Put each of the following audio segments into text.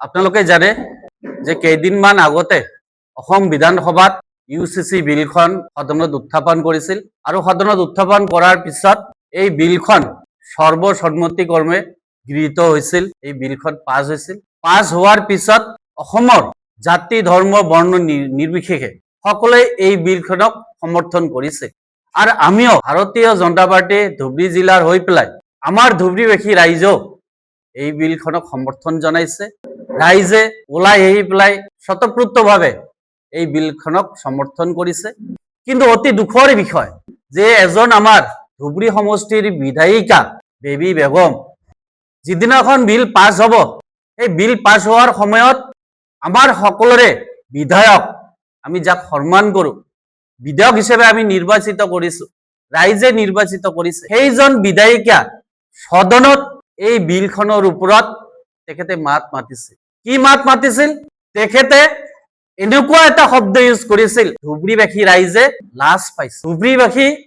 আপোনালোকে জানে যে কেইদিনমান আগতে অসম বিধানসভাত ইউচিচি বিলখন সদনত উত্থাপন কৰিছিল আৰু সদনত উত্থাপন কৰাৰ পিছত এই বিলখন সৰ্বসন্মতিক্ৰমে গৃহীত হৈছিল। এই বিলখন পাছ হৈছিল। পাছ হোৱাৰ পিছত অসমৰ জাতি ধৰ্ম বৰ্ণ নিৰ্বিশেষে সকলোৱে এই বিলখনক সমৰ্থন কৰিছে আৰু আমিও ভাৰতীয় জনতা পাৰ্টি ধুবুৰী জিলাৰ হৈ পেলাই আমাৰ ধুবুৰীবাসী ৰাইজেও এই বিলখনক সমৰ্থন জনাইছে। ৰাইজে ওলাই আহি পেলাই স্বতঃস্ফূৰ্তভাৱে এই বিলখনক সমৰ্থন কৰিছে। কিন্তু অতি দুখৰ বিষয় যে এজন আমাৰ ধুবুৰী সমষ্টিৰ বিধায়িকা বেবী বেগম যিদিনাখন বিল পাছ হ'ব, এই বিল পাছ হোৱাৰ সময়ত আমাৰ সকলোৰে বিধায়ক, আমি যাক সন্মান কৰোঁ, বিধায়ক হিচাপে আমি নিৰ্বাচিত কৰিছো, ৰাইজে নিৰ্বাচিত কৰিছে, সেইজন বিধায়িকা সদনত এই বিলখনৰ ওপৰত তেখেতে মাত মাতিছিল। কি মাত মাতিছিল? তেখেতে এনেকুৱা এটা শব্দ ইউজ কৰিছিল, ধুবুৰীবাসী ৰাইজে লাজ পাইছে।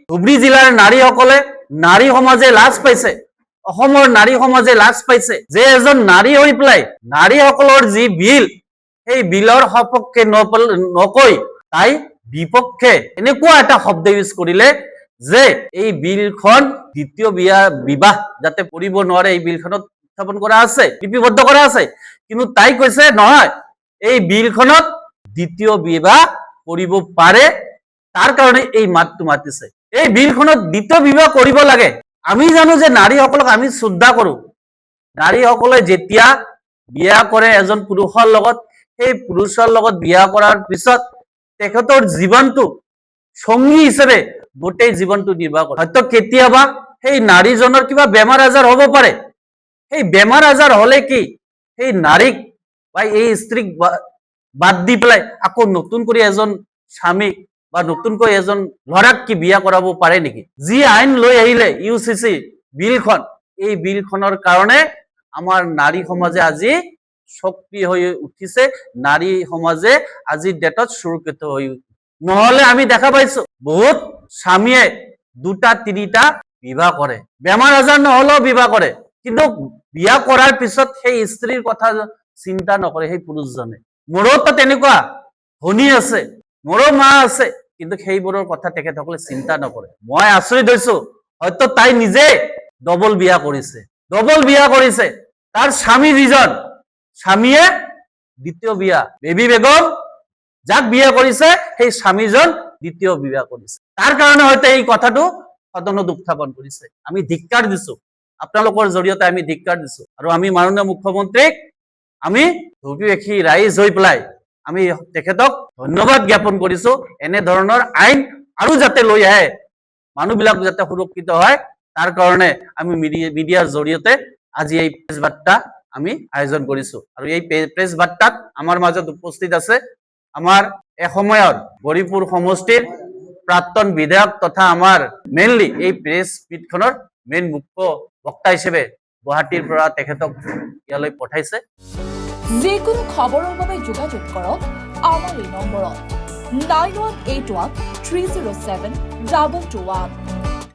ধুবুৰী জিলাৰ নাৰীসকলে, নাৰী সমাজে লাজ পাইছে, অসমৰ নাৰী সমাজে লাজ পাইছে যে এজন নাৰী হৈ পেলাই নাৰীসকলৰ যি বিল, সেই বিলৰ সপক্ষে নকৈ তাই বিপক্ষে এনেকুৱা এটা শব্দ ইউজ কৰিলে যে এই বিলখন দ্বিতীয় বিবাহ যাতে কৰিব নোৱাৰে এই বিলখনত উত্থাপন কৰা আছে, লিপিবদ্ধ কৰা আছে। কিন্তু তাই কৈছে নহয়, এই বিলখনত দ্বিতীয় বিবাহ কৰিব পাৰে, তাৰ কাৰণে এই মাতটো মাতিছে। এই বিলখনত দ্বিতীয় বিবাহ কৰিব লাগে। আমি জানো যে নাৰীসকলক আমি শ্ৰদ্ধা কৰো। নাৰীসকলে যেতিয়া বিয়া কৰে এজন পুৰুষৰ লগত, সেই পুৰুষৰ লগত বিয়া কৰাৰ পিছত তেখেতৰ জীৱনটো সঙ্গী হিচাপে গোটেই জীৱনটো নিৰ্বাহ কৰে। হয়তো কেতিয়াবা সেই নাৰীজনৰ কিবা বেমাৰ আজাৰ হ'ব পাৰে। সেই বেমাৰ আজাৰ হলে কি সেই নাৰীক বা এই স্ত্ৰীক বাদ দি পেলাই আকৌ নতুন কৰি এজন স্বামীক বা নতুনকৈ এজন ল'ৰাক কি বিয়া কৰাব পাৰে নেকি? যি আইন লৈ আহিলে ইউচিচি বিলখন, এই বিলখনৰ কাৰণে আমাৰ নাৰী সমাজে আজি সক্ৰিয় হৈ উঠিছে, নাৰী সমাজে আজিৰ ডেটত সুৰক্ষিত হৈ উঠিছে। নহলে আমি দেখা পাইছো বহুত স্বামীয়ে দুটা তিনিটা বিবাহ কৰে, বেমাৰ আজাৰ নহলেও বিবাহ কৰে, কিন্তু বিয়া কৰাৰ পিছত সেই স্ত্ৰীৰ কথা চিন্তা নকৰে সেই পুৰুষজনে। মোৰো তো তেনেকুৱা ভনী আছে, মোৰো মা আছে, কিন্তু সেইবোৰৰ কথা তেখেতসকলে চিন্তা নকৰে। মই আচৰিত হৈছো, হয়তো তাই নিজে ডবল বিয়া কৰিছে। তাৰ স্বামী যিজন, স্বামীয়ে দ্বিতীয় বিয়া, বেবী বেগম যাক বিয়া কৰিছে সেই স্বামীজন দ্বিতীয় বিবাহ কৰিছে। তাৰ কাৰণে হয়তো এই কথাটো সদনত উত্থাপন কৰিছে। আমি ধিক্কাৰ দিছো, আপোনালোকৰ জৰিয়তে আমি ধিক্কাৰ দিছো আৰু আমি মাননীয় মুখ্যমন্ত্ৰীক আমি ধুবুৰীবাসী ৰাইজ হৈ পেলাই আমি তেখেতক ধন্যবাদ জ্ঞাপন কৰিছো। এনে ধৰণৰ আইন আৰু যাতে লৈ আহে, মানুহবিলাক যাতে সুৰক্ষিত হয়, তাৰ কাৰণে আমি মিডিয়াৰ জৰিয়তে আজি এই প্ৰেছ বাৰ্তা আমি আয়োজন কৰিছো। আৰু এই প্ৰেছ বাৰ্তাত আমাৰ মাজত উপস্থিত আছে আমাৰ এসময়ৰ গৌৰীপুৰ সমষ্টিৰ প্ৰাক্তন বিধায়ক তথা আমাৰ মেইনলি এই প্ৰেছ মিটখনৰ মেইন মুখ্য বক্তা হিসেবে গুৱাহাটীৰ পৰা তেখেতক ইয়ালৈ পঠাইছে। যিকোনো খবৰৰ বাবে যোগাযোগ কৰক আমাৰ এই নম্বৰত 9181 307 2221।